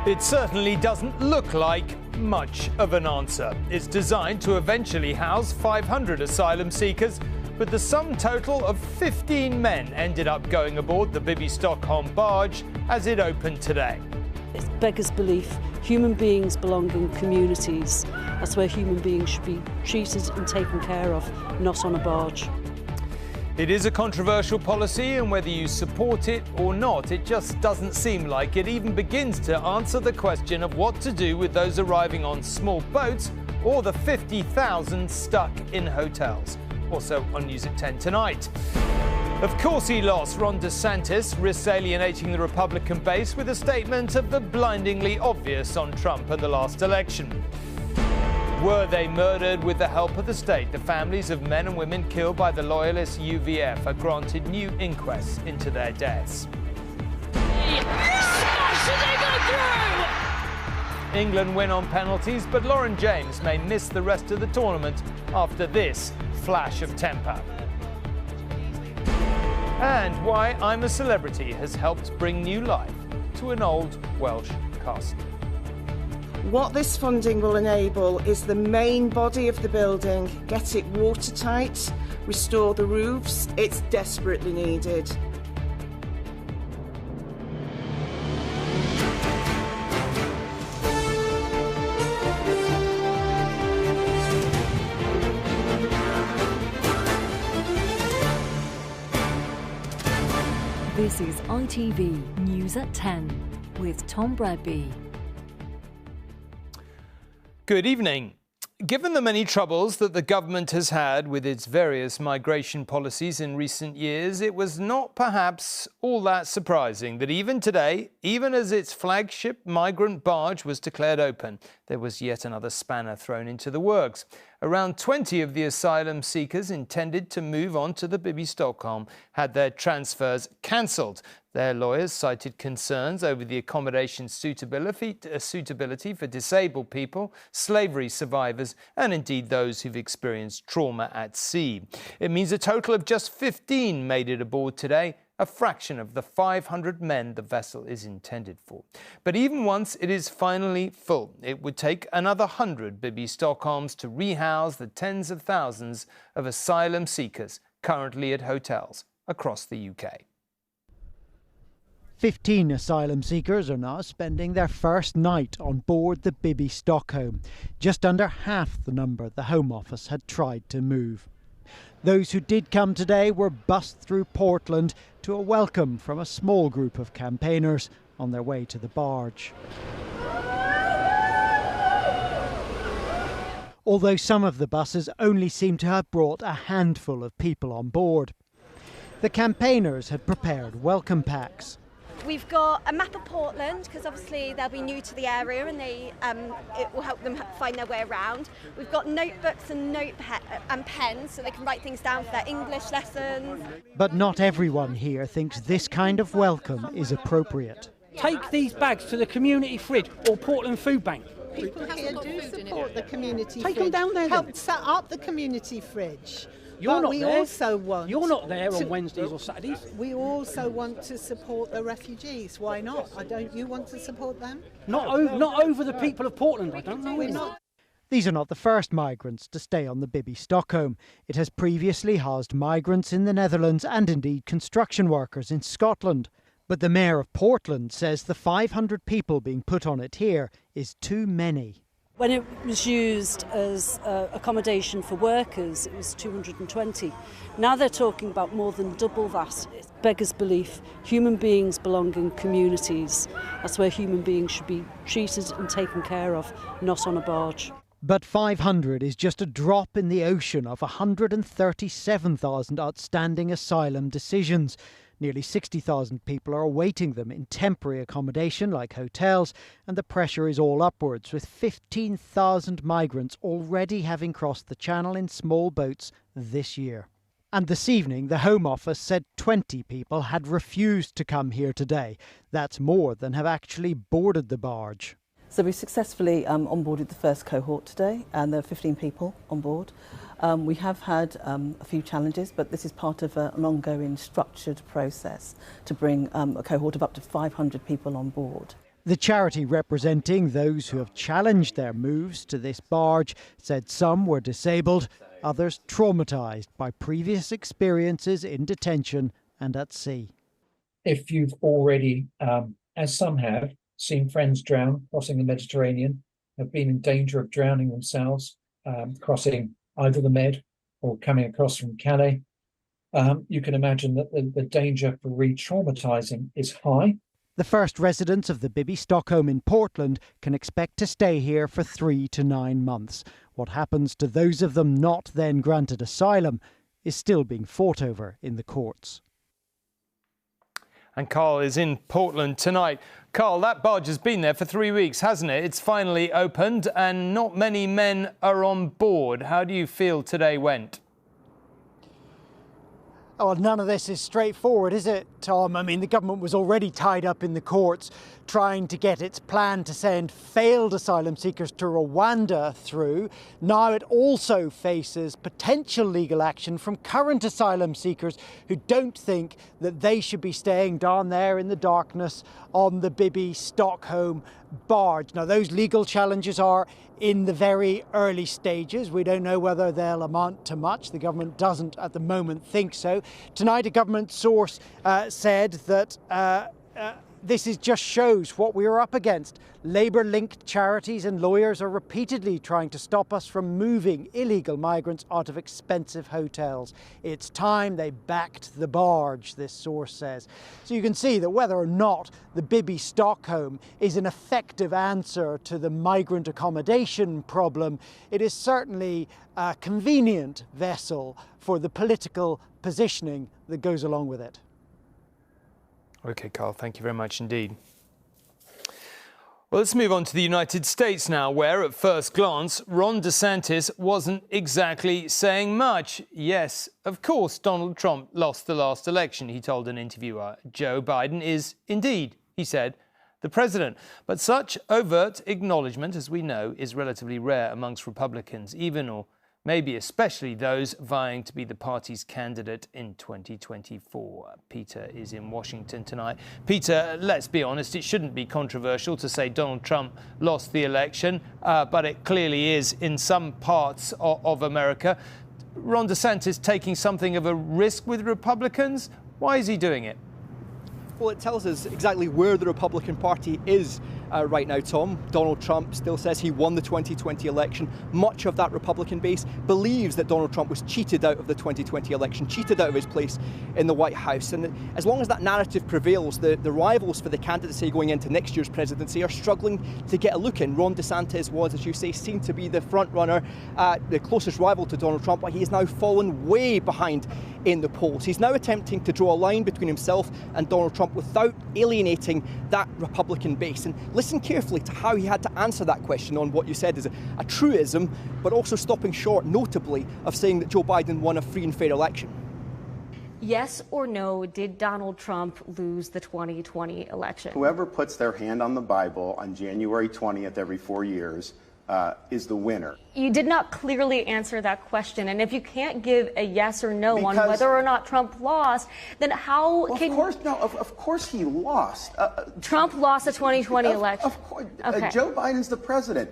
It certainly doesn't look like much of an answer. It's designed to eventually house 500 asylum seekers, but the sum total of 15 men ended up going aboard the Bibby Stockholm barge as it opened today. It beggars belief. Human beings belong in communities. That's where human beings should be treated and taken care of, not on a barge. It is a controversial policy, and whether you support it or not, it just doesn't seem like it even begins to answer the question of what to do with those arriving on small boats or the 50,000 stuck in hotels. Also on News at 10 tonight. Of course he lost. Ron DeSantis risks alienating the Republican base with a statement of the blindingly obvious on Trump and the last election. Were they murdered with the help of the state? The families of men and women killed by the loyalist UVF are granted new inquests into their deaths. England win on penalties, but Lauren James may miss the rest of the tournament after this flash of temper. And why I'm a Celebrity has helped bring new life to an old Welsh castle. What this funding will enable is the main body of the building, get it watertight, restore the roofs. It's desperately needed. This is ITV News at 10 with Tom Bradby. Good evening. Given the many troubles that the government has had with its various migration policies in recent years, it was not perhaps all that surprising that even today, even as its flagship migrant barge was declared open, there was yet another spanner thrown into the works. Around 20 of the asylum seekers intended to move on to the Bibby Stockholm had their transfers cancelled. Their lawyers cited concerns over the accommodation suitability for disabled people, slavery survivors, and indeed those who've experienced trauma at sea. It means a total of just 15 made it aboard today, a fraction of the 500 men the vessel is intended for. But even once it is finally full, it would take another 100 Bibby Stockholms to rehouse the tens of thousands of asylum seekers currently at hotels across the UK. 15 asylum seekers are now spending their first night on board the Bibby Stockholm, just under half the number the Home Office had tried to move. Those who did come today were bussed through Portland to a welcome from a small group of campaigners on their way to the barge. Although some of the buses only seem to have brought a handful of people on board. The campaigners had prepared welcome packs. We've got a map of Portland, because obviously they'll be new to the area and it will help them find their way around. We've got notebooks and pens so they can write things down for their English lessons. But not everyone here thinks this kind of welcome is appropriate. Take these bags to the community fridge or Portland Food Bank. People here do support the community fridge. Take them down there. Help set up the community fridge. You're not there. You're not there on Wednesdays or Saturdays. We also want to support the refugees. Why not? Don't you want to support them? Not over the people of Portland. I don't know. We're not. These are not the first migrants to stay on the Bibby Stockholm. It has previously housed migrants in the Netherlands and indeed construction workers in Scotland. But the Mayor of Portland says the 500 people being put on it here is too many. When it was used as accommodation for workers, it was 220. Now they're talking about more than double that. It beggars belief. Human beings belong in communities. That's where human beings should be treated and taken care of, not on a barge. But 500 is just a drop in the ocean of 137,000 outstanding asylum decisions. Nearly 60,000 people are awaiting them in temporary accommodation like hotels, and the pressure is all upwards, with 15,000 migrants already having crossed the channel in small boats this year. And this evening, the Home Office said 20 people had refused to come here today. That's more than have actually boarded the barge. So we successfully onboarded the first cohort today, and there are 15 people on board. We have had a few challenges, but this is part of an ongoing structured process to bring a cohort of up to 500 people on board. The charity representing those who have challenged their moves to this barge said some were disabled, others traumatised by previous experiences in detention and at sea. If you've already, as some have, seen friends drown crossing the Mediterranean, have been in danger of drowning themselves, crossing either the Med or coming across from Calais, you can imagine that the danger for re-traumatising is high. The first residents of the Bibby Stockholm in Portland can expect to stay here for 3 to 9 months. What happens to those of them not then granted asylum is still being fought over in the courts. And Carl is in Portland tonight. Carl, that barge has been there for 3 weeks, hasn't it? It's finally opened and not many men are on board. How do you feel today went? Oh, none of this is straightforward, is it, Tom? I mean, the government was already tied up in the courts trying to get its plan to send failed asylum seekers to Rwanda through. Now it also faces potential legal action from current asylum seekers who don't think that they should be staying down there in the darkness on the Bibby Stockholm barge. Now, those legal challenges are in the very early stages. We don't know whether they'll amount to much. The government doesn't at the moment think so. Tonight, a government source said that this just shows what we are up against. Labour-linked charities and lawyers are repeatedly trying to stop us from moving illegal migrants out of expensive hotels. It's time they backed the barge, this source says. So you can see that whether or not the Bibby Stockholm is an effective answer to the migrant accommodation problem, it is certainly a convenient vessel for the political positioning that goes along with it. OK, Carl, thank you very much indeed. Well, let's move on to the United States now, where at first glance, Ron DeSantis wasn't exactly saying much. Yes, of course, Donald Trump lost the last election, he told an interviewer. Joe Biden is indeed, he said, the president. But such overt acknowledgement, as we know, is relatively rare amongst Republicans, even or maybe especially those vying to be the party's candidate in 2024. Peter is in Washington tonight. Peter, let's be honest, it shouldn't be controversial to say Donald Trump lost the election, but it clearly is in some parts of America. Ron DeSantis taking something of a risk with Republicans. Why is he doing it? Well, it tells us exactly where the Republican Party is right now, Tom. Donald Trump still says he won the 2020 election. Much of that Republican base believes that Donald Trump was cheated out of the 2020 election, cheated out of his place in the White House. And as long as that narrative prevails, the rivals for the candidacy going into next year's presidency are struggling to get a look in. Ron DeSantis was, as you say, seen to be the front runner, the closest rival to Donald Trump, but he has now fallen way behind in the polls. He's now attempting to draw a line between himself and Donald Trump without alienating that Republican base. And listen carefully to how he had to answer that question on what you said is a truism, but also stopping short, notably, of saying that Joe Biden won a free and fair election. Yes or no, did Donald Trump lose the 2020 election? Whoever puts their hand on the Bible on January 20th every 4 years is the winner. You did not clearly answer that question, and if you can't give a yes or no on whether or not Trump lost, then how can... Of course he lost. Trump lost the 2020 election. Of course. Okay. Joe Biden's the president.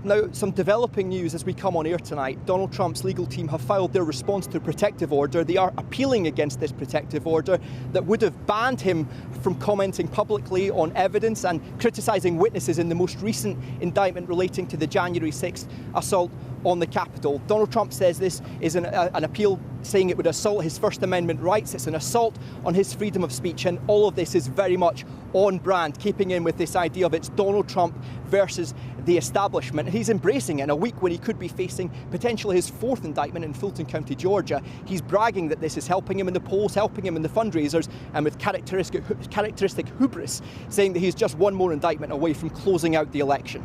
Now, some developing news as we come on air tonight. Donald Trump's legal team have filed their response to a protective order. They are appealing against this protective order that would have banned him from commenting publicly on evidence and criticising witnesses in the most recent indictment relating to the January 6th assault on the Capitol. Donald Trump says this is an appeal saying it would assault his First Amendment rights. It's an assault on his freedom of speech, and all of this is very much on brand, keeping in with this idea of it's Donald Trump versus the establishment. He's embracing it in a week when he could be facing potentially his fourth indictment in Fulton County, Georgia. He's bragging that this is helping him in the polls, helping him in the fundraisers, and with characteristic hubris, saying that he's just one more indictment away from closing out the election.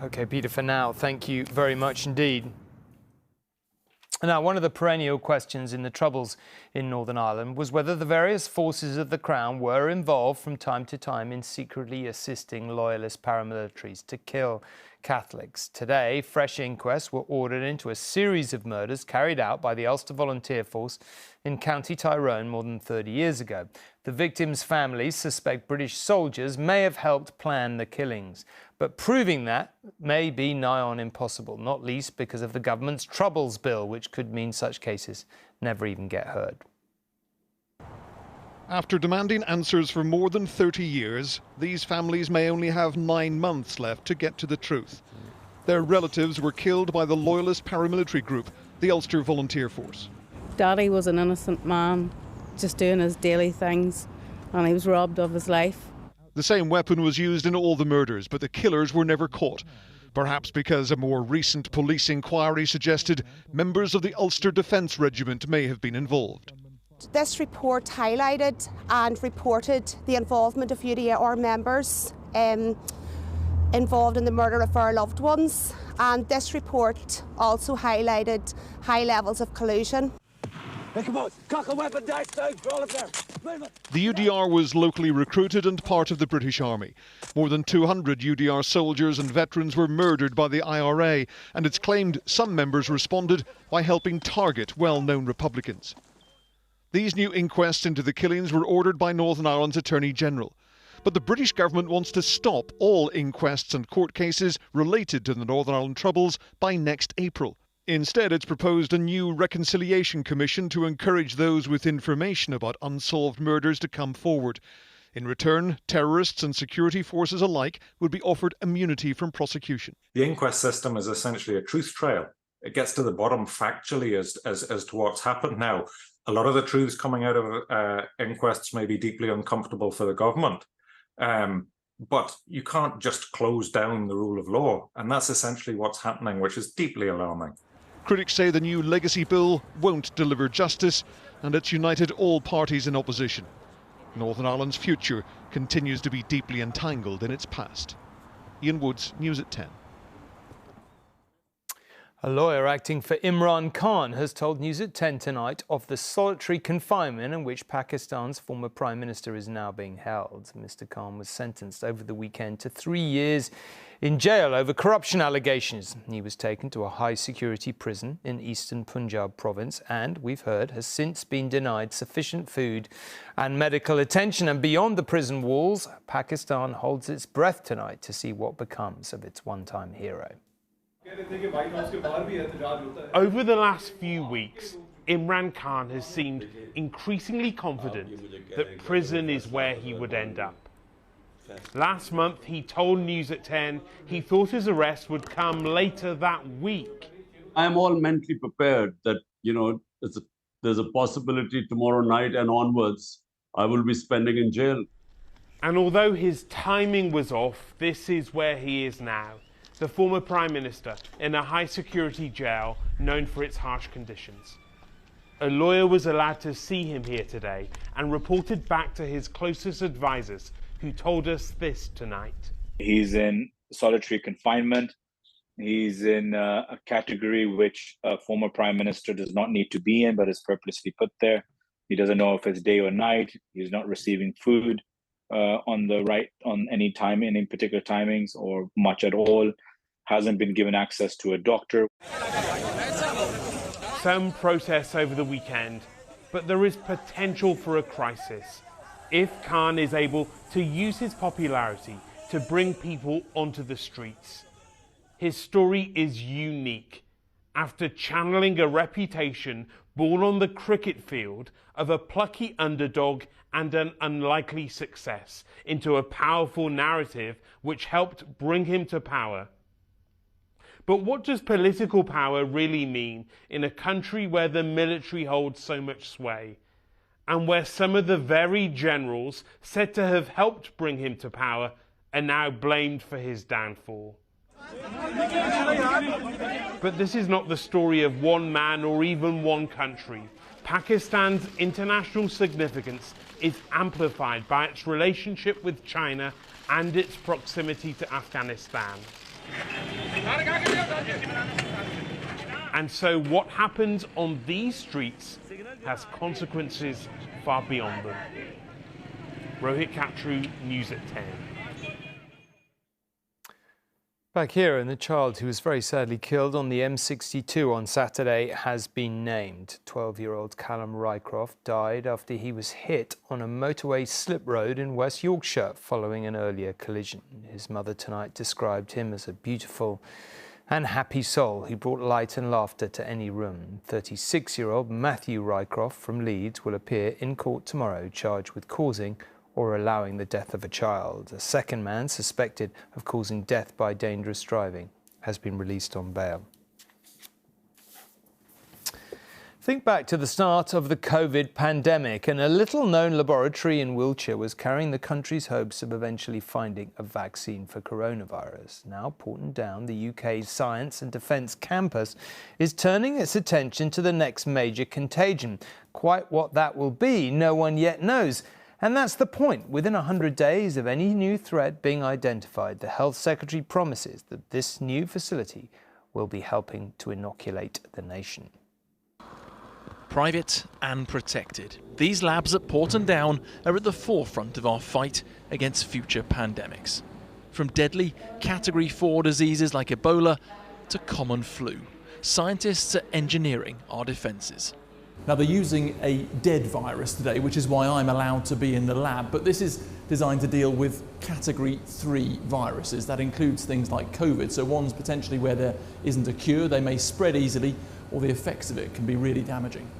OK, Peter, for now, thank you very much indeed. Now, one of the perennial questions in the Troubles in Northern Ireland was whether the various forces of the Crown were involved from time to time in secretly assisting loyalist paramilitaries to kill Catholics. Today, fresh inquests were ordered into a series of murders carried out by the Ulster Volunteer Force in County Tyrone more than 30 years ago. The victims' families suspect British soldiers may have helped plan the killings, but proving that may be nigh on impossible, not least because of the government's Troubles Bill, which could mean such cases never even get heard. After demanding answers for more than 30 years, these families may only have 9 months left to get to the truth. Their relatives were killed by the loyalist paramilitary group, the Ulster Volunteer Force. Daddy was an innocent man, just doing his daily things, and he was robbed of his life. The same weapon was used in all the murders, but the killers were never caught. Perhaps because a more recent police inquiry suggested members of the Ulster Defence Regiment may have been involved. This report highlighted and reported the involvement of UDR members involved in the murder of our loved ones, and this report also highlighted high levels of collusion. The UDR was locally recruited and part of the British Army. More than 200 UDR soldiers and veterans were murdered by the IRA, and it's claimed some members responded by helping target well-known Republicans. These new inquests into the killings were ordered by Northern Ireland's Attorney General. But the British government wants to stop all inquests and court cases related to the Northern Ireland Troubles by next April. Instead, it's proposed a new reconciliation commission to encourage those with information about unsolved murders to come forward. In return, terrorists and security forces alike would be offered immunity from prosecution. The inquest system is essentially a truth trail. It gets to the bottom factually as to what's happened. Now, a lot of the truths coming out of inquests may be deeply uncomfortable for the government, but you can't just close down the rule of law, and that's essentially what's happening, which is deeply alarming. Critics say the new legacy bill won't deliver justice, and it's united all parties in opposition. Northern Ireland's future continues to be deeply entangled in its past. Ian Woods, News at 10. A lawyer acting for Imran Khan has told News at 10 tonight of the solitary confinement in which Pakistan's former Prime Minister is now being held. Mr. Khan was sentenced over the weekend to 3 years in jail over corruption allegations. He was taken to a high-security prison in eastern Punjab province and, we've heard, has since been denied sufficient food and medical attention. And beyond the prison walls, Pakistan holds its breath tonight to see what becomes of its one-time hero. Over the last few weeks, Imran Khan has seemed increasingly confident that prison is where he would end up. Last month, he told News at 10 he thought his arrest would come later that week. I am all mentally prepared that, there's a possibility tomorrow night and onwards, I will be spending in jail. And although his timing was off, this is where he is now. The former Prime Minister in a high-security jail known for its harsh conditions. A lawyer was allowed to see him here today and reported back to his closest advisors, who told us this tonight. He's in solitary confinement. He's in a category which a former Prime Minister does not need to be in, but is purposely put there. He doesn't know if it's day or night. He's not receiving food on any time, any particular timings, or much at all. Hasn't been given access to a doctor. Some protests over the weekend, but there is potential for a crisis if Khan is able to use his popularity to bring people onto the streets. His story is unique. After channeling a reputation born on the cricket field of a plucky underdog and an unlikely success into a powerful narrative which helped bring him to power. But what does political power really mean in a country where the military holds so much sway, and where some of the very generals said to have helped bring him to power are now blamed for his downfall? But this is not the story of one man or even one country. Pakistan's international significance is amplified by its relationship with China and its proximity to Afghanistan. And so what happens on these streets has consequences far beyond them. Rohit Katru, News at 10. Back here, and the child who was very sadly killed on the M62 on Saturday has been named. 12-year-old Callum Rycroft died after he was hit on a motorway slip road in West Yorkshire following an earlier collision. His mother tonight described him as a beautiful and happy soul who brought light and laughter to any room. 36-year-old Matthew Rycroft from Leeds will appear in court tomorrow, charged with causing or allowing the death of a child. A second man suspected of causing death by dangerous driving has been released on bail. Think back to the start of the COVID pandemic, and a little-known laboratory in Wiltshire was carrying the country's hopes of eventually finding a vaccine for coronavirus. Now, Porton Down, the UK's science and defence campus, is turning its attention to the next major contagion. Quite what that will be, no one yet knows. And that's the point. Within 100 days of any new threat being identified, the Health Secretary promises that this new facility will be helping to inoculate the nation. Private and protected, these labs at Porton Down are at the forefront of our fight against future pandemics. From deadly Category 4 diseases like Ebola to common flu, scientists are engineering our defences. Now, they're using a dead virus today, which is why I'm allowed to be in the lab, but this is designed to deal with Category 3 viruses. That includes things like COVID, so ones potentially where there isn't a cure, they may spread easily, or the effects of it can be really damaging.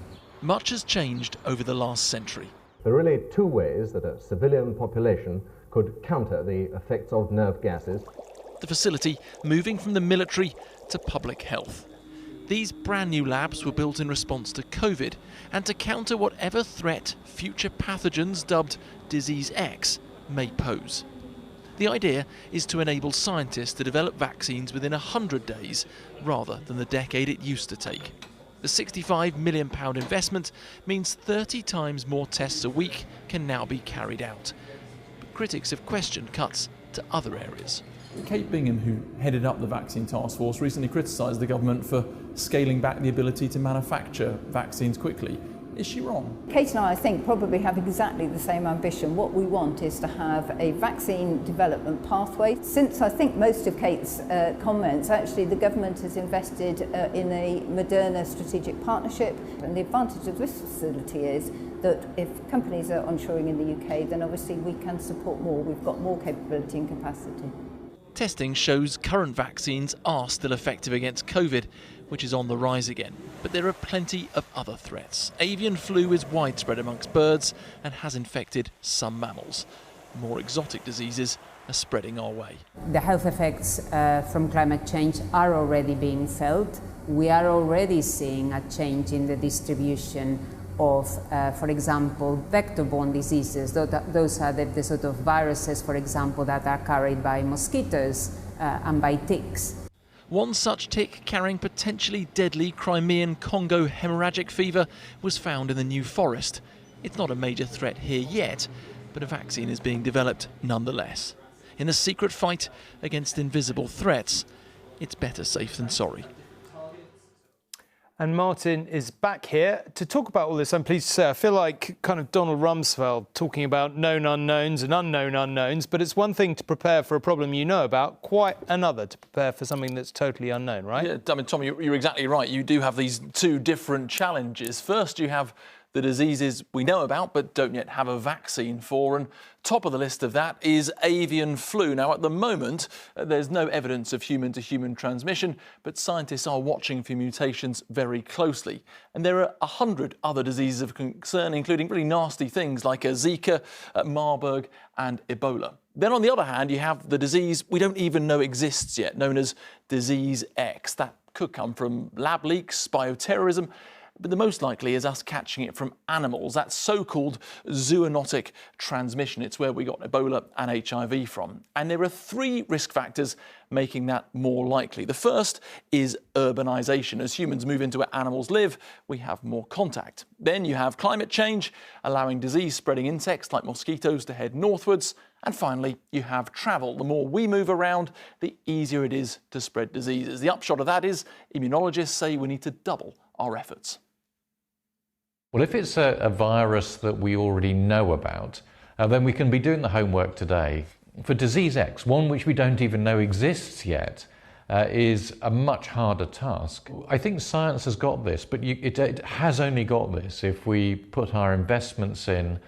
Much has changed over the last century. There are really two ways that a civilian population could counter the effects of nerve gases. The facility moving from the military to public health. These brand new labs were built in response to COVID and to counter whatever threat future pathogens dubbed Disease X may pose. The idea is to enable scientists to develop vaccines within 100 days rather than the decade it used to take. The £65 million investment means 30 times more tests a week can now be carried out. But critics have questioned cuts to other areas. Kate Bingham, who headed up the vaccine task force, recently criticised the government for scaling back the ability to manufacture vaccines quickly. Is she wrong? Kate and I think, probably have exactly the same ambition. What we want is to have a vaccine development pathway. Since I think most of Kate's comments, actually the government has invested in a Moderna strategic partnership, and the advantage of this facility is that if companies are onshoring in the UK, then obviously we can support more. We've got more capability and capacity. Testing shows current vaccines are still effective against COVID, which is on the rise again. But there are plenty of other threats. Avian flu is widespread amongst birds and has infected some mammals. More exotic diseases are spreading our way. The health effects from climate change are already being felt. We are already seeing a change in the distribution of, for example, vector-borne diseases. Those are the sort of viruses, for example, that are carried by mosquitoes and by ticks. One such tick carrying potentially deadly Crimean Congo hemorrhagic fever was found in the New Forest. It's not a major threat here yet, but a vaccine is being developed nonetheless. In a secret fight against invisible threats, it's better safe than sorry. And Martin is back here to talk about all this. I'm pleased to say I feel like kind of Donald Rumsfeld talking about known unknowns and unknown unknowns, but it's one thing to prepare for a problem you know about, quite another to prepare for something that's totally unknown, right? Yeah, I mean, Tom, you're exactly right. You do have these two different challenges. First, you have the diseases we know about but don't yet have a vaccine for, and top of the list of that is avian flu. Now, at the moment, there's no evidence of human-to-human transmission, but scientists are watching for mutations very closely. And there are 100 other diseases of concern, including really nasty things like Zika, Marburg and Ebola. Then, on the other hand, you have the disease we don't even know exists yet, known as Disease X. That could come from lab leaks, bioterrorism, but the most likely is us catching it from animals. That's so-called zoonotic transmission. It's where we got Ebola and HIV from. And there are 3 risk factors making that more likely. The first is urbanisation. As humans move into where animals live, we have more contact. Then you have climate change, allowing disease-spreading insects like mosquitoes to head northwards. And finally, you have travel. The more we move around, the easier it is to spread diseases. The upshot of that is immunologists say we need to double our efforts. Well, if it's a virus that we already know about, then we can be doing the homework today. For disease X, one which we don't even know exists yet, is a much harder task. I think science has got this, but it has only got this if we put our investments in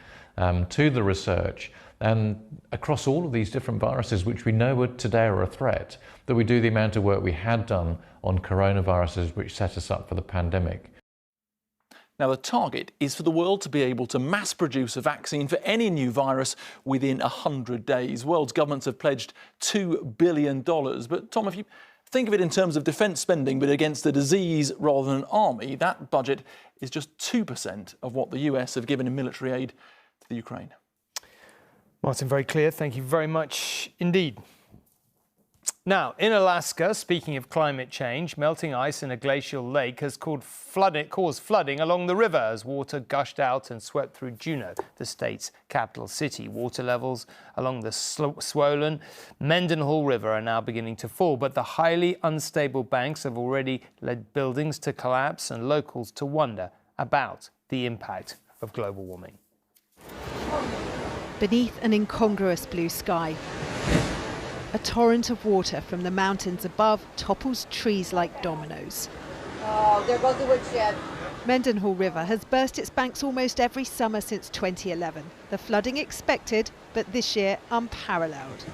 to the research and across all of these different viruses which we know today are a threat, that we do the amount of work we had done on coronaviruses which set us up for the pandemic. Now, the target is for the world to be able to mass produce a vaccine for any new virus within 100 days. World's governments have pledged $2 billion. But, Tom, if you think of it in terms of defence spending, but against a disease rather than an army, that budget is just 2% of what the US have given in military aid to the Ukraine. Martin, very clear. Thank you very much indeed. Now, in Alaska, speaking of climate change, melting ice in a glacial lake has caused flooding along the river as water gushed out and swept through Juneau, the state's capital city. Water levels along the swollen Mendenhall River are now beginning to fall, but the highly unstable banks have already led buildings to collapse and locals to wonder about the impact of global warming. Beneath an incongruous blue sky, a torrent of water from the mountains above topples trees like dominoes. Oh, there goes the woodshed. Mendenhall River has burst its banks almost every summer since 2011. The flooding expected, but this year unparalleled.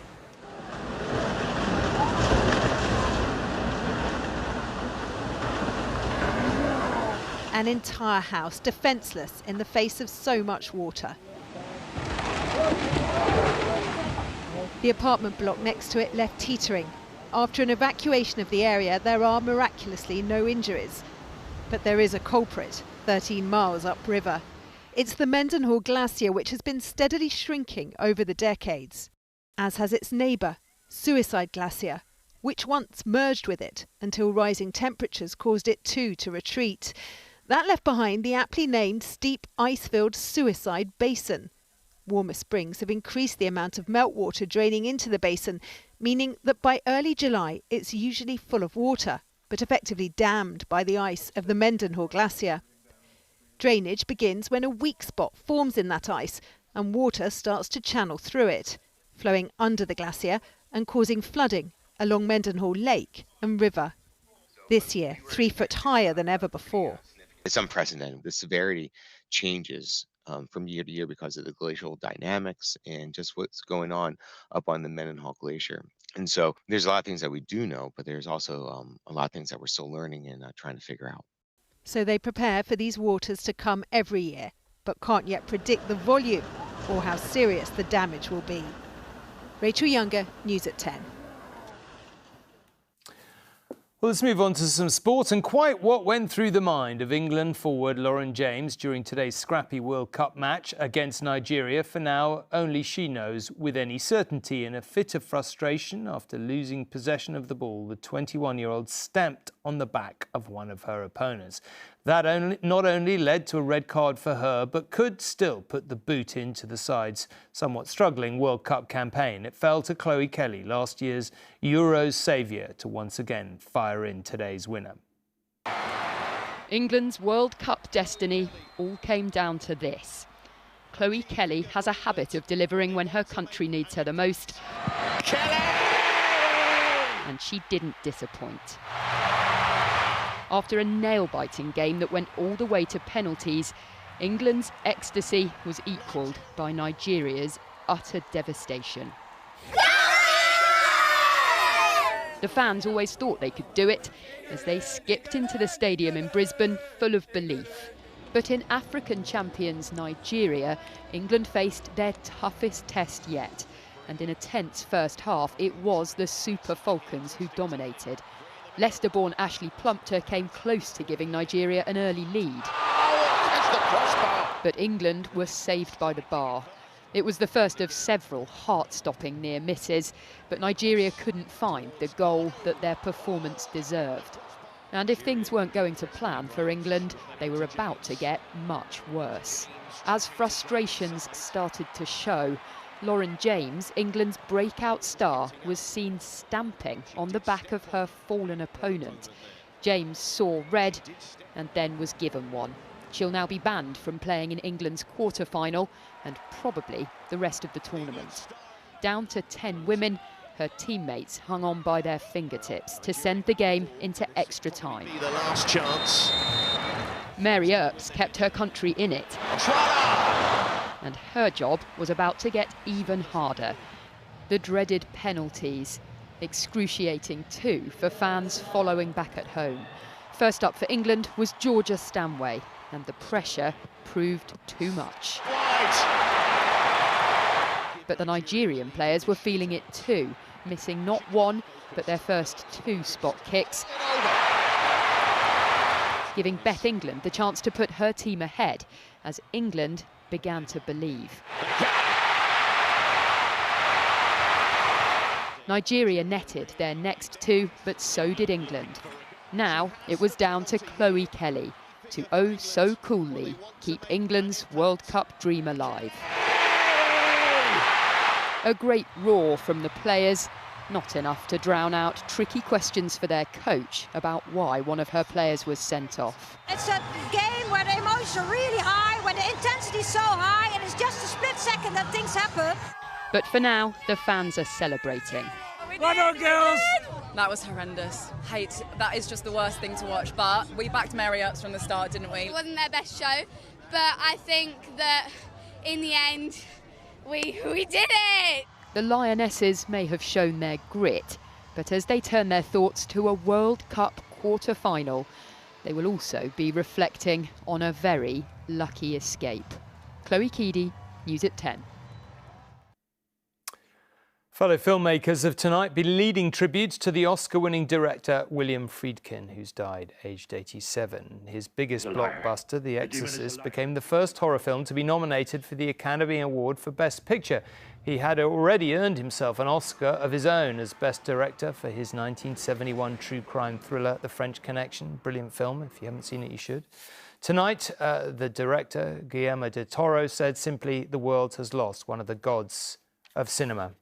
An entire house defenceless in the face of so much water. The apartment block next to it left teetering. After an evacuation of the area, there are miraculously no injuries. But there is a culprit, 13 miles upriver. It's the Mendenhall Glacier, which has been steadily shrinking over the decades, as has its neighbour, Suicide Glacier, which once merged with it until rising temperatures caused it too to retreat. That left behind the aptly named steep ice-filled Suicide Basin. Warmer springs have increased the amount of meltwater draining into the basin, meaning that by early July it's usually full of water, but effectively dammed by the ice of the Mendenhall Glacier. Drainage begins when a weak spot forms in that ice and water starts to channel through it, flowing under the glacier and causing flooding along Mendenhall Lake and River. This year, 3 foot higher than ever before. It's unprecedented. The severity changes from year to year because of the glacial dynamics and just what's going on up on the Mendenhall Glacier. And so there's a lot of things that we do know, but there's also a lot of things that we're still learning and trying to figure out. So they prepare for these waters to come every year, but can't yet predict the volume or how serious the damage will be. Rachel Younger, News at 10. Well, let's move on to some sport and quite what went through the mind of England forward Lauren James during today's scrappy World Cup match against Nigeria. For now, only she knows with any certainty. In a fit of frustration after losing possession of the ball, the 21-year-old stamped on the back of one of her opponents. That not only led to a red card for her, but could still put the boot into the side's somewhat struggling World Cup campaign. It fell to Chloe Kelly, last year's Euros saviour, to once again fire in today's winner. England's World Cup destiny all came down to this. Chloe Kelly has a habit of delivering when her country needs her the most. Kelly! And she didn't disappoint. After a nail-biting game that went all the way to penalties, England's ecstasy was equalled by Nigeria's utter devastation. The fans always thought they could do it as they skipped into the stadium in Brisbane full of belief. But in African champions Nigeria, England faced their toughest test yet. And in a tense first half, it was the Super Falcons who dominated. Leicester-born Ashley Plumpter came close to giving Nigeria an early lead. But England were saved by the bar. It was the first of several heart-stopping near misses, but Nigeria couldn't find the goal that their performance deserved. And if things weren't going to plan for England, they were about to get much worse. As frustrations started to show, Lauren James, England's breakout star, was seen stamping on the back of her fallen opponent. James saw red and then was given one. She'll now be banned from playing in England's quarter-final and probably the rest of the tournament. Down to 10 women, her teammates hung on by their fingertips to send the game into extra time. The last chance. Mary Earps kept her country in it. And her job was about to get even harder. The dreaded penalties, excruciating too for fans following back at home. First up for England was Georgia Stanway, and the pressure proved too much. But the Nigerian players were feeling it too, missing not one, but their first 2 spot kicks, giving Beth England the chance to put her team ahead as England began to believe. Nigeria netted their next 2, but so did England. Now it was down to Chloe Kelly to oh so coolly keep England's World Cup dream alive. A great roar from the players, not enough to drown out tricky questions for their coach about why one of her players was sent off. It's a game where the emotions are really high, where the intensity is so high, and it's just a split second that things happen. But for now, the fans are celebrating. Well done, girls! That was horrendous. That is just the worst thing to watch, but we backed Mary Earps from the start, didn't we? It wasn't their best show, but I think that in the end, we did it! The Lionesses may have shown their grit, but as they turn their thoughts to a World Cup quarter-final, they will also be reflecting on a very lucky escape. Chloe Keedy, News at 10. Fellow filmmakers have tonight been leading tributes to the Oscar-winning director William Friedkin, who's died aged 87. His biggest blockbuster, The Exorcist, became the first horror film to be nominated for the Academy Award for Best Picture. He had already earned himself an Oscar of his own as Best Director for his 1971 true crime thriller, The French Connection. Brilliant film. If you haven't seen it, you should. Tonight, the director, Guillermo del Toro, said simply, "The world has lost one of the gods of cinema."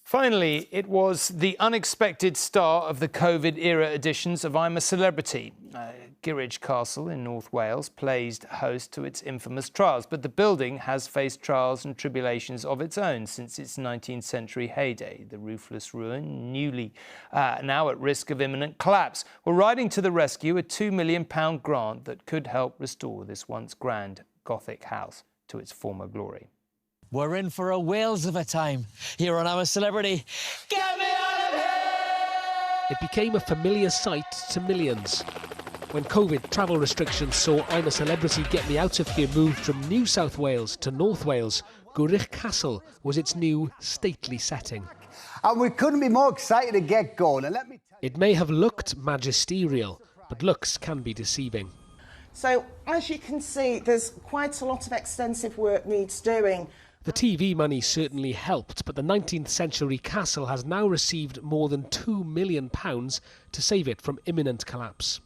Finally, it was the unexpected star of the COVID-era editions of I'm a Celebrity. Welsh Castle in North Wales plays host to its infamous trials, but the building has faced trials and tribulations of its own since its 19th century heyday. The roofless ruin, now at risk of imminent collapse. We're riding to the rescue a £2 million grant that could help restore this once grand Gothic house to its former glory. We're in for a Wales of a time here on I'm a Celebrity. Get me out of here! It became a familiar sight to millions. When COVID travel restrictions saw I'm a Celebrity Get Me Out of Here moved from New South Wales to North Wales, Welsh Castle was its new stately setting. And we couldn't be more excited to get going. And let me tell you, it may have looked magisterial, but looks can be deceiving. So, as you can see, there's quite a lot of extensive work needs doing. The TV money certainly helped, but the 19th century castle has now received more than £2 million to save it from imminent collapse.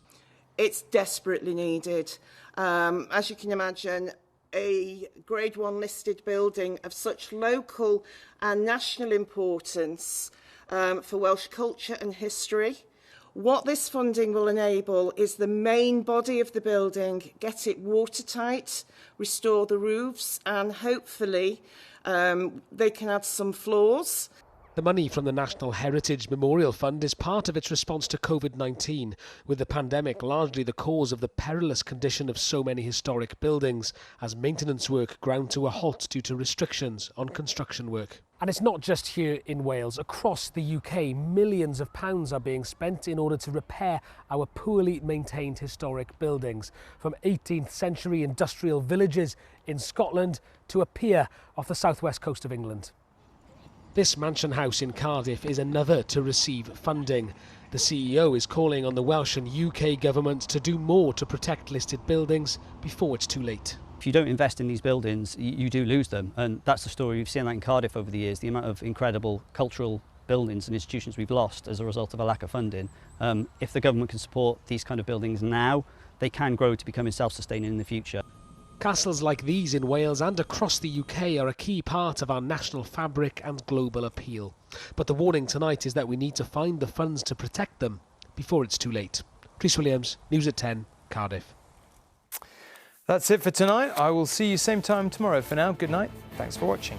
It's desperately needed. As you can imagine, a Grade 1 listed building of such local and national importance for Welsh culture and history. What this funding will enable is the main body of the building, get it watertight, restore the roofs, and hopefully they can add some floors. The money from the National Heritage Memorial Fund is part of its response to COVID-19, with the pandemic largely the cause of the perilous condition of so many historic buildings, as maintenance work ground to a halt due to restrictions on construction work. And it's not just here in Wales. Across the UK, millions of pounds are being spent in order to repair our poorly maintained historic buildings, from 18th century industrial villages in Scotland to a pier off the southwest coast of England. This mansion house in Cardiff is another to receive funding. The CEO is calling on the Welsh and UK governments to do more to protect listed buildings before it's too late. If you don't invest in these buildings, you do lose them, and that's the story. We've seen that in Cardiff over the years, the amount of incredible cultural buildings and institutions we've lost as a result of a lack of funding. If the government can support these kind of buildings now, they can grow to becoming self-sustaining in the future. Castles like these in Wales and across the UK are a key part of our national fabric and global appeal. But the warning tonight is that we need to find the funds to protect them before it's too late. Chris Williams, News at 10, Cardiff. That's it for tonight. I will see you same time tomorrow. For now, good night. Thanks for watching.